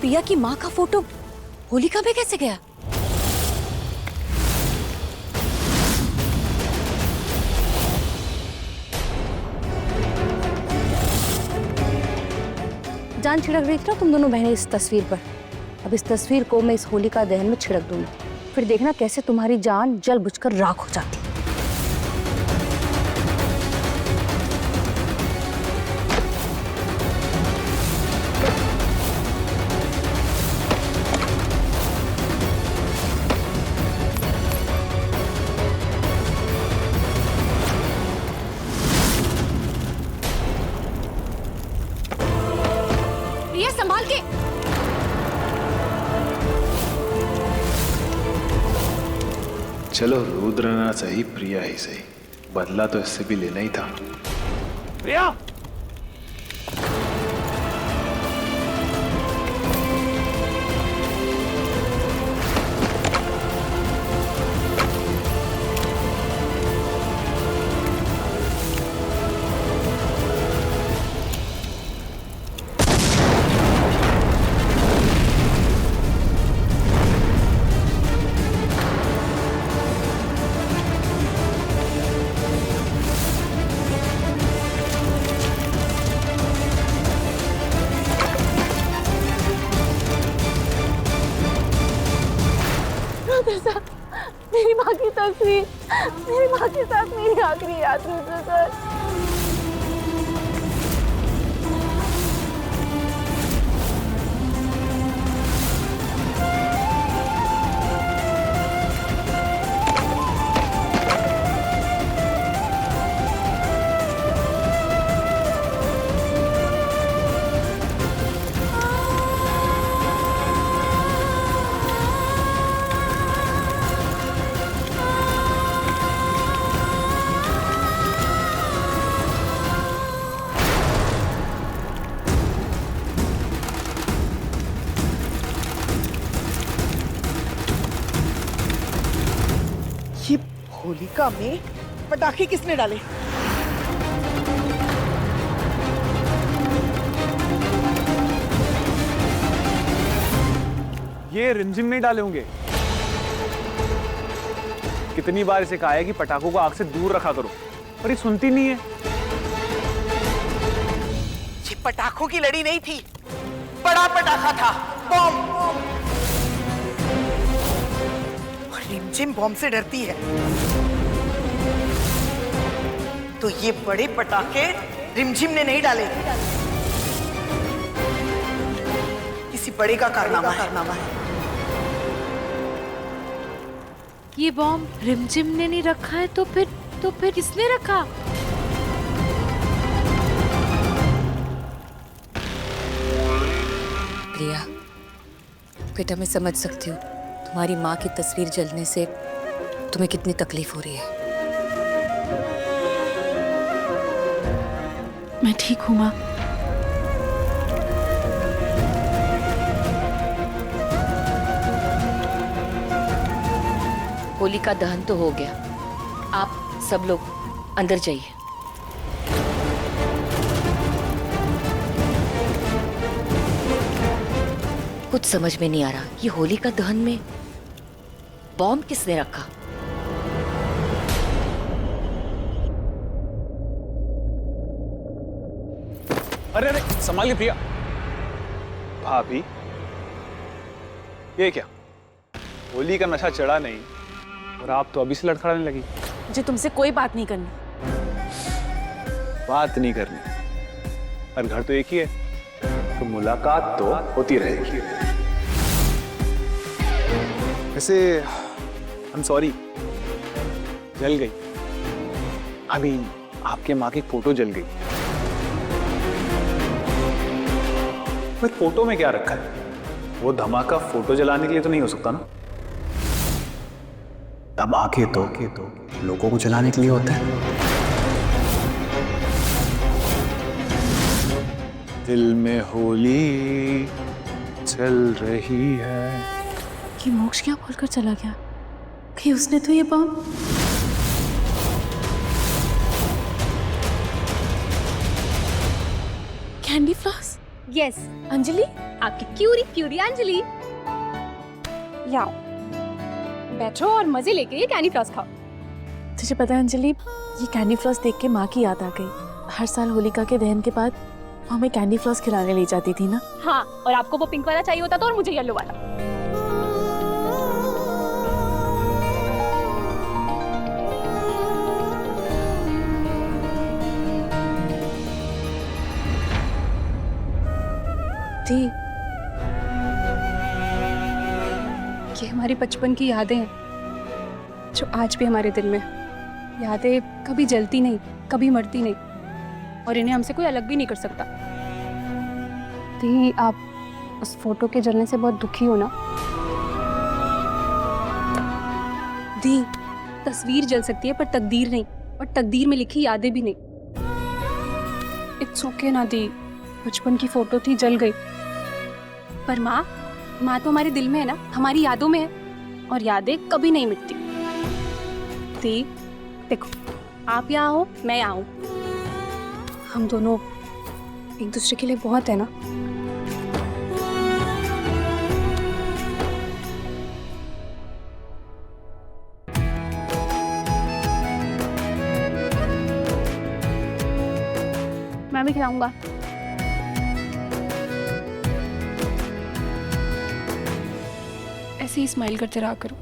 प्रिया की माँ का फोटो होलिका में कैसे गया? जान छिड़क रही थी ना तुम दोनों बहनें इस तस्वीर पर। अब इस तस्वीर को मैं इस होलिका दहन में छिड़क दूंगी, फिर देखना कैसे तुम्हारी जान जल बुझकर राख हो जाती। प्रिया संभाल के। चलो रुद्र ना सही प्रिया ही सही, बदला तो इससे भी लेना ही था। प्रिया मेरी माँ की तस्वीर, मेरी माँ के साथ मेरी आखिरी याद रुद्र सर। ये होलिका में पटाखे किसने डाले? ये रिमझिम नहीं डाले होंगे। कितनी बार इसे कहा है कि पटाखों को आग से दूर रखा करो, पर ये सुनती नहीं है। ये पटाखों की लड़ी नहीं थी, बड़ा पटाखा था, बॉम्ब। और रिमझिम बॉम्ब से डरती है, तो ये बड़े पटाखे रिमझिम ने नहीं डाले, किसी बड़े का कारनामा है। ये बॉम्ब रिमझिम ने नहीं रखा है तो फिर किसने रखा? प्रिया बेटा, मैं समझ सकती हूँ तुम्हारी माँ की तस्वीर जलने से तुम्हें कितनी तकलीफ हो रही है। मैं ठीक हूँ माँ। होलिका दहन तो हो गया, आप सब लोग अंदर जाइए। कुछ समझ में नहीं आ रहा, ये होलिका दहन में बॉम्ब किसने रखा? अरे अरे संभालिए प्रिया। भाभी ये क्या, होली का नशा चढ़ा नहीं और आप तो अभी से लड़खड़ाने लगी। मुझे तुमसे कोई बात नहीं करनी। बात नहीं करनी, और घर तो एक ही है, तो मुलाकात तो होती रहेगी। वैसे आई एम सॉरी, जल गई। अभी आपके माँ की फोटो जल गई। पर फोटो में क्या रखा है? वो धमाका फोटो जलाने के लिए तो नहीं हो सकता ना। धमाके तो लोगों को जलाने के लिए होता है। दिल में होली चल रही है। कि मोक्ष क्या बोलकर चला गया? कि उसने तो ये bomb. Candy floss yes Anjali, आपकी क्यूरी क्यूरी अंजलि। लाओ बैठो और मजे लेके ये कैंडी फ्लॉस खाओ। तुझे पता है अंजलि, ये कैंडी फ्लॉस देख के माँ की याद आ गई। हर साल होलिका के दहन के बाद वो हमें कैंडी फ्लॉस खिलाने ले जाती थी ना। हाँ, और आपको वो पिंक वाला चाहिए होता था और मुझे येलो वाला। थी ये हमारी बचपन की यादें हैं जो आज भी हमारे दिल में। यादें कभी जलती नहीं, कभी मरती नहीं, और इन्हें हमसे कोई अलग भी नहीं कर सकता। दी, आप उस फोटो के जलने से बहुत दुखी हो ना? दी, तस्वीर जल सकती है पर तकदीर नहीं, और तकदीर में लिखी यादें भी नहीं। इट्स ओके ना दी, बचपन की फोटो थी, जल गई। पर माँ तो हमारे दिल में है ना, हमारी यादों में है, और यादें कभी नहीं मिटती। दी, देखो, आप यहाँ हो, मैं यहाँ हूँ, हम दोनों एक दूसरे के लिए बहुत है ना। मैं भी खिलाऊंगा। ऐसे ही स्माइल करते रहा करो।